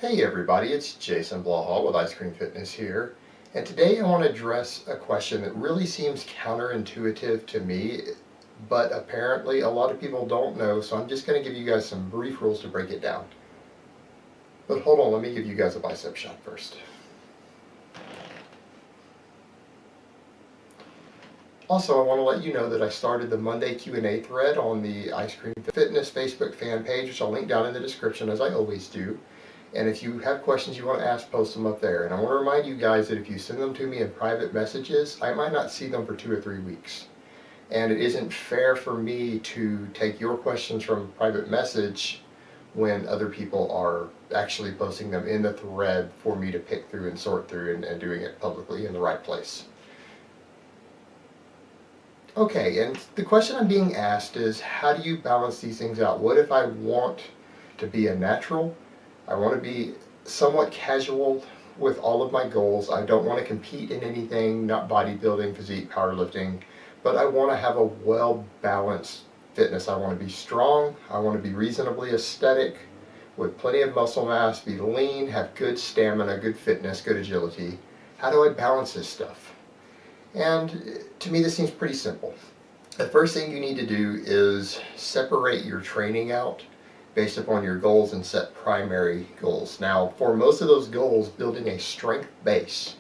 Hey everybody, it's Jason Blaha with Ice Cream Fitness here, and today I want to address a question that really seems counterintuitive to me, but apparently a lot of people don't know, so I'm just going to give you guys some brief rules to break it down. But hold on, let me give you guys a bicep shot first. Also, I want to let you know that I started the Monday Q&A thread on the Ice Cream Fitness Facebook fan page, which I'll link down in the description as I always do. And if you have questions you want to ask, post them up there. And I want to remind you guys that if you send them to me in private messages, I might not see them for 2 or 3 weeks. And it isn't fair for me to take your questions from private message when other people are actually posting them in the thread for me to pick through and sort through and doing it publicly in the right place. Okay, and the question I'm being asked is, how do you balance these things out? What if I want to be a natural? I want to be somewhat casual with all of my goals. I don't want to compete in anything, not bodybuilding, physique, powerlifting, but I want to have a well-balanced fitness. I want to be strong. I want to be reasonably aesthetic with plenty of muscle mass, be lean, have good stamina, good fitness, good agility. How do I balance this stuff? And to me, this seems pretty simple. The first thing you need to do is separate your training out based upon your goals and set primary goals. Now, for most of those goals, building a strength base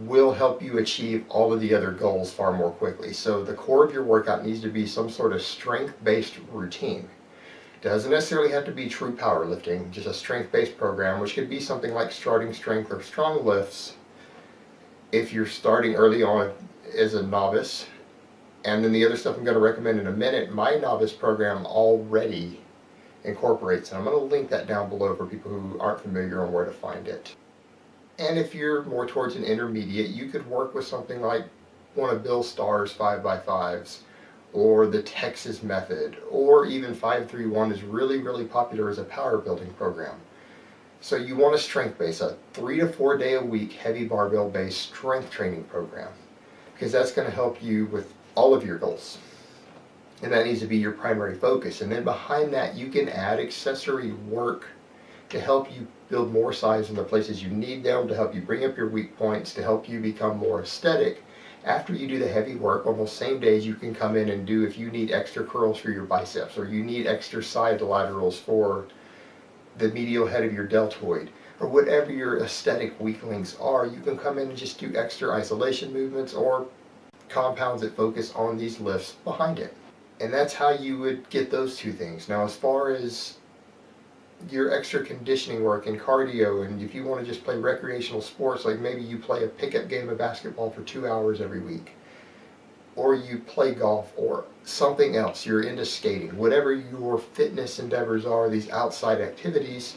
will help you achieve all of the other goals far more quickly. So the core of your workout needs to be some sort of strength-based routine. It doesn't necessarily have to be true powerlifting, just a strength-based program, which could be something like starting strength or strong lifts if you're starting early on as a novice. And then the other stuff I'm going to recommend in a minute, my novice program already incorporates, and I'm going to link that down below for people who aren't familiar on where to find it. And if you're more towards an intermediate, you could work with something like one of Bill Starr's 5x5s, or the Texas method, or even 531 is really popular as a power building program. So you want a strength base, a 3 to 4 day a week heavy barbell based strength training program, because that's going to help you with all of your goals. And that needs to be your primary focus. And then behind that, you can add accessory work to help you build more size in the places you need them, to help you bring up your weak points, to help you become more aesthetic. After you do the heavy work, on those same days, you can come in and do, if you need extra curls for your biceps, or you need extra side laterals for the medial head of your deltoid, or whatever your aesthetic weaklings are, you can come in and just do extra isolation movements or compounds that focus on these lifts behind it. And that's how you would get those two things. Now, as far as your extra conditioning work and cardio, and if you want to just play recreational sports, like maybe you play a pickup game of basketball for 2 hours every week, or you play golf or something else, you're into skating, whatever your fitness endeavors are, these outside activities,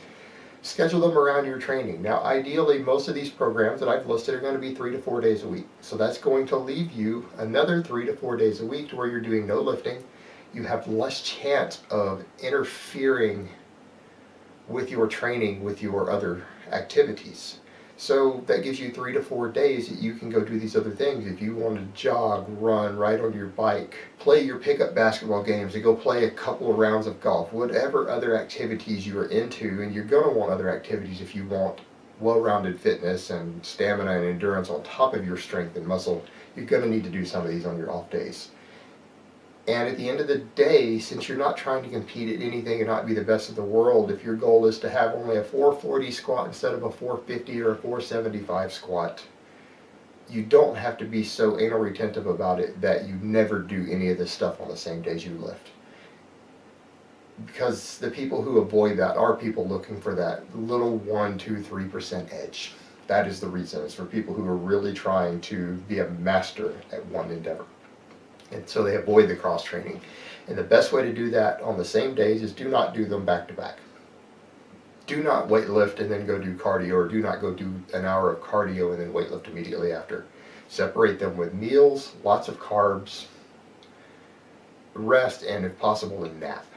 schedule them around your training. Now, ideally, most of these programs that I've listed are going to be 3 to 4 days a week. So that's going to leave you another 3 to 4 days a week to where you're doing no lifting. You have less chance of interfering with your training, with your other activities. So that gives you 3 to 4 days that you can go do these other things. If you want to jog, run, ride on your bike, play your pickup basketball games, and go play a couple of rounds of golf, whatever other activities you are into, and you're going to want other activities if you want well-rounded fitness and stamina and endurance on top of your strength and muscle, you're going to need to do some of these on your off days. And at the end of the day, since you're not trying to compete at anything and not be the best of the world, if your goal is to have only a 440 squat instead of a 450 or a 475 squat, you don't have to be so anal retentive about it that you never do any of this stuff on the same days you lift. Because the people who avoid that are people looking for that little 1, 2, 3% edge. That is the reason. It's for people who are really trying to be a master at one endeavor. And so they avoid the cross training. And the best way to do that on the same days is do not do them back to back. Do not weight lift and then go do cardio, or do not go do an hour of cardio and then weight lift immediately after. Separate them with meals, lots of carbs, rest, and if possible, a nap.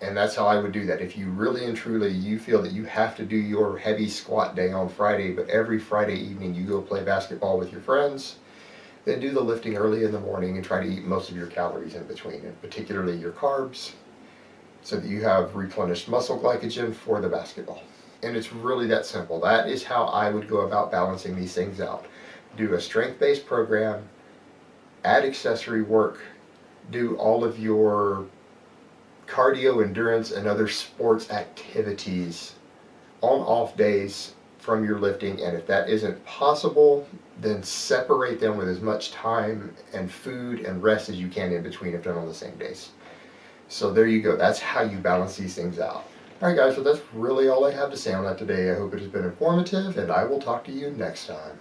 And that's how I would do that. If you really and truly, you feel that you have to do your heavy squat day on Friday, but every Friday evening you go play basketball with your friends, then do the lifting early in the morning and try to eat most of your calories in between, and particularly your carbs. so that you have replenished muscle glycogen for the basketball. And it's really that simple. That is how I would go about balancing these things out. Do a strength-based program, add accessory work, do all of your cardio, endurance, and other sports activities on off days from your lifting. And if that isn't possible, then separate them with as much time and food and rest as you can in between if done on the same days. So there you go. That's how you balance these things out. Alright guys, so that's really all I have to say on that today. I hope it has been informative, and I will talk to you next time.